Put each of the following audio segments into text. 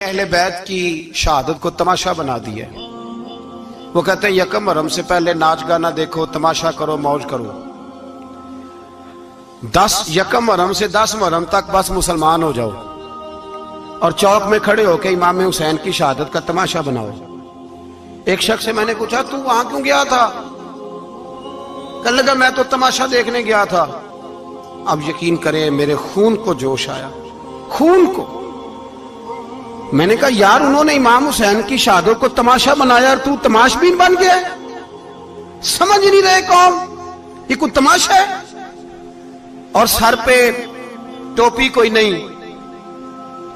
अहले बैत की शहादत को तमाशा बना दिया। वो कहते हैं यकम मुहर्रम से पहले नाच गाना देखो, तमाशा करो, मौज करो। 10 यकम मुहर्रम से 10 मुहर्रम तक बस मुसलमान हो जाओ और चौक में खड़े होकर इमाम हुसैन की शहादत का तमाशा बनाओ। एक शख्स से मैंने पूछा तू वहां क्यों गया था? कहने लगा मैं तो तमाशा देखने गया था। अब यकीन करें मेरे खून को जोश आया, खून को। मैंने कहा यार उन्होंने इमाम हुसैन की शहादत को तमाशा बनाया और तू तमाशबीन बन गया। समझ नहीं रहे कौन ये कोई तमाशा है? और सर पे टोपी कोई नहीं,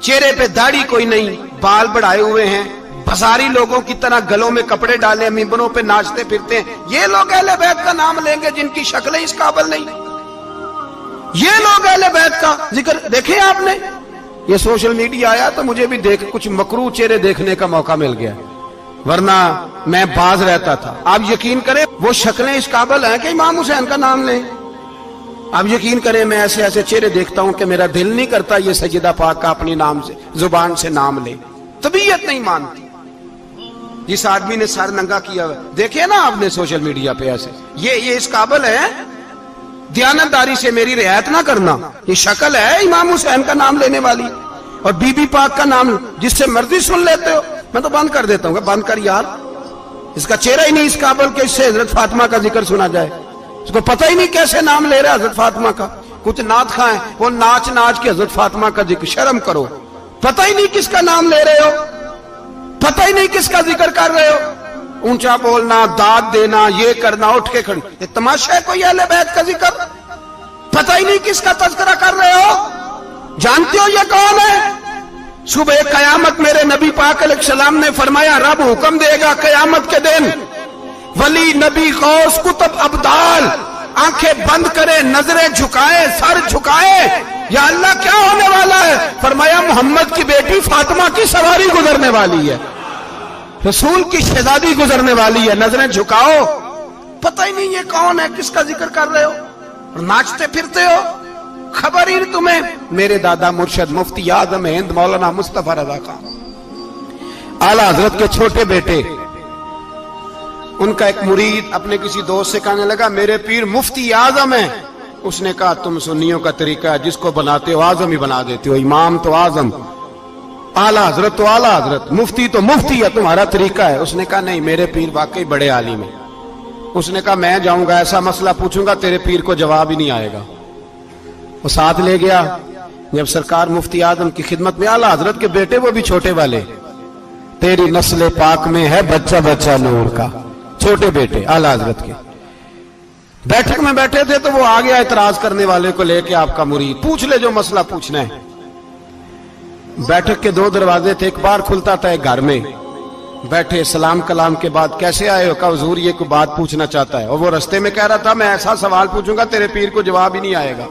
चेहरे पे दाढ़ी कोई नहीं, बाल बढ़ाए हुए हैं, बाजारी लोगों की तरह गलों में कपड़े डाले मिंबरों पे नाचते फिरते हैं। ये लोग अहले बैत का नाम लेंगे जिनकी शक्लें इस काबिल नहीं। ये लोग अहले बैत का जिक्र देखे आपने? ये सोशल मीडिया आया तो मुझे भी देख कुछ मकरू चेहरे देखने का मौका मिल गया, वरना मैं बाज रहता था। आप यकीन करें वो शक्लें इस काबिल हैं कि इमाम हुसैन का नाम लें। आप यकीन करें मैं ऐसे ऐसे चेहरे देखता हूं कि मेरा दिल नहीं करता ये सैयदा पाक का अपनी नाम से जुबान से नाम ले, तबीयत नहीं मानती। जिस आदमी ने सर नंगा किया हुआ देखे ना आपने सोशल मीडिया पे, ऐसे ये इस काबिल है दयानतदारी से मेरी रियायत ना करना। ये शक्ल है इमाम हुसैन का नाम लेने वाली, और बीबी पाक का नाम जिससे मर्जी सुन लेते हो। मैं तो बंद कर देता हूँ, बंद कर यार, इसका चेहरा ही नहीं इस काबिल के इससे हजरत फातिमा का जिक्र सुना जाए। इसको पता ही नहीं कैसे नाम ले रहा है हजरत फातिमा का। कुछ नात खाएं वो नाच नाच के हजरत फातिमा का जिक्र, शर्म करो। पता ही नहीं किसका नाम ले रहे हो, पता ही नहीं किसका जिक्र कर रहे हो। ऊंचा बोलना, दाद देना, ये करना, उठ के खड़ी, ये तमाशा है कोई अहले बैत का जिक्र? पता ही नहीं किसका तज़किरा कर रहे हो। जानते हो ये कौन है? सुबह कयामत मेरे नबी पाक अलैहिस्सलाम ने फरमाया रब हुक्म देगा कयामत के दिन, वली नबी गौस कुतुब अब्दाल आंखें बंद करे, नजरें झुकाए, सर झुकाए, या अल्लाह क्या होने वाला है? फरमाया मोहम्मद की बेटी फातिमा की सवारी गुजरने वाली है, रसूल की शहजादी गुजरने वाली है, नजरें झुकाओ। पता ही नहीं ये कौन है, किसका जिक्र कर रहे हो, और नाचते फिरते हो, खबर ही नहीं तुम्हें। मेरे दादा मुर्शद मुफ्ती आजम हिंद मौलाना मुस्तफा रजा खान आला हजरत के छोटे बेटे, उनका एक मुरीद अपने किसी दोस्त से कहने लगा मेरे पीर मुफ्ती आजम है। उसने कहा तुम सुन्नियों का तरीका है, जिसको बनाते हो आजम ही बना देते हो, इमाम तो आजम, आला हजरत तो आला हजरत, मुफ्ती तो मुफ्ती है, तुम्हारा तरीका है। उसने कहा नहीं मेरे पीर वाकई बड़े आलिम है। उसने कहा मैं जाऊंगा ऐसा मसला पूछूंगा तेरे पीर को जवाब ही नहीं आएगा। वो साथ ले गया। जब सरकार मुफ्ती आजम की खिदमत में, आला हजरत के बेटे वो भी छोटे वाले, तेरी नस्ल पाक में है बच्चा बच्चा नूर का, छोटे बेटे आला हजरत के बैठक में बैठे थे तो वो आ गया इतराज करने वाले को लेके, आपका मुरीद पूछ ले जो मसला पूछना है। बैठक के 2 दरवाजे थे, एक बार खुलता था एक घर में। बैठे सलाम कलाम के बाद कैसे आए हो? कहा हुजूर ये कोई बात पूछना चाहता है। और वो रस्ते में कह रहा था मैं ऐसा सवाल पूछूंगा तेरे पीर को जवाब ही नहीं आएगा।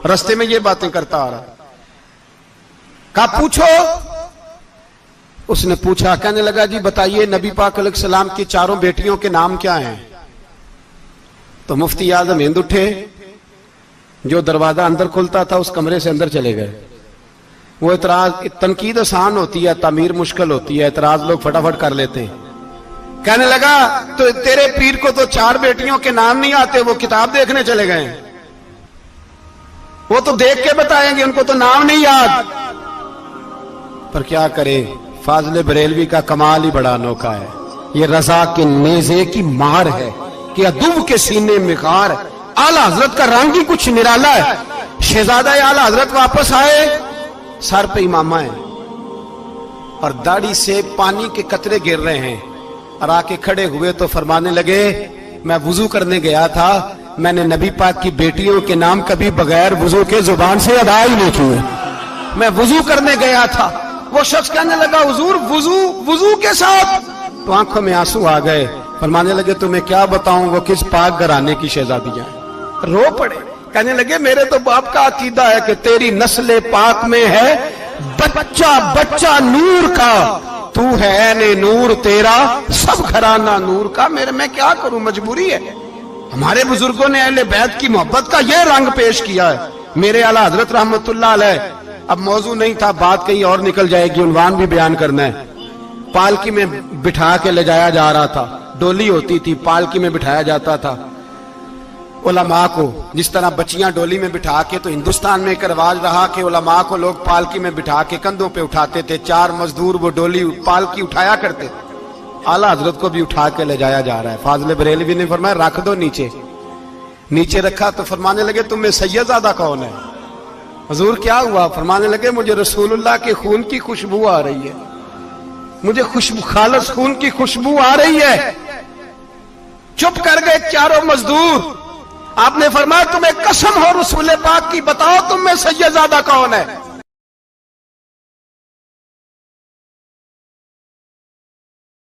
रस्ते में ये बातें करता आ रहा। कहा पूछो। उसने पूछा, कहने लगा जी बताइए नबी पाक अलैहिस्सलाम की 4 बेटियों के नाम क्या हैं? तो मुफ्ती आजम हिंद उठे, जो दरवाजा अंदर खुलता था उस कमरे से अंदर चले गए। वो इतराज, तनकीद आसान होती है, तामीर मुश्किल होती है, इतराज लोग फटाफट कर लेते हैं। कहने लगा तो तेरे पीर को तो 4 बेटियों के नाम नहीं आते, वो किताब देखने चले गए, वो तो देख के बताएंगे, उनको तो नाम नहीं याद। पर क्या करे, फाजले बरेलवी का कमाल ही बड़ा अनोखा है। ये रजा के नेज़े की मार है कि अदुव के सीने में गार। आला हजरत का रंग ही कुछ निराला है। शहजादा आला हजरत वापस आए, सर पे इमामा है और दाढ़ी से पानी के कतरे गिर रहे हैं, और आके खड़े हुए तो फरमाने लगे मैं वुजू करने गया था, मैंने नबी पाक की बेटियों के नाम कभी बगैर वुजू के जुबान से अदा ही नहीं किए, मैं वुजू करने गया था। वो शख्स कहने लगा हुजूर वुजू के साथ? तो आंखों में आंसू आ गए। फरमाने लगे तुम्हें क्या बताऊं वो किस पाक घराने की शहजादियां। रो पड़े, कहने लगे मेरे तो बाप का अकीदा है कि तेरी नस्ल पाक में है बच्चा बच्चा नूर का, तू है ने नूर तेरा सब घराना नूर का। मेरे मैं क्या करूं, मजबूरी है। हमारे बुजुर्गों ने अहले बैत की मोहब्बत का यह रंग पेश किया है। मेरे आला हजरत रहमतुल्लाह अलैह اب موضوع نہیں تھا، بات کہیں اور نکل جائے گی، عنوان بھی بیان کرنا ہے۔ پالکی میں بٹھا کے لے جایا جا رہا تھا، ڈولی ہوتی تھی، پالکی میں بٹھایا جاتا تھا علماء کو، جس طرح بچیاں ڈولی میں بٹھا کے، تو ہندوستان میں ایک رواج رہا کہ علماء کو لوگ پالکی میں بٹھا کے کندھوں پہ اٹھاتے تھے، 4 مزدور وہ ڈولی پالکی اٹھایا کرتے تھے۔ اعلیٰ حضرت کو بھی اٹھا کے لے جایا جا رہا ہے۔ فاضل بریلوی نے فرمایا رکھ دو نیچے، نیچے رکھا تو فرمانے لگے تم میں سید زادہ کون ہے؟ حضور کیا ہوا؟ فرمانے لگے مجھے رسول اللہ کے خون کی خوشبو آ رہی ہے، مجھے خالص خون کی خوشبو آ رہی ہے۔ چپ کر گئے چاروں مزدور۔ آپ نے فرمایا تمہیں قسم ہو رسول پاک کی، بتاؤ تم میں سید زادہ کون ہے؟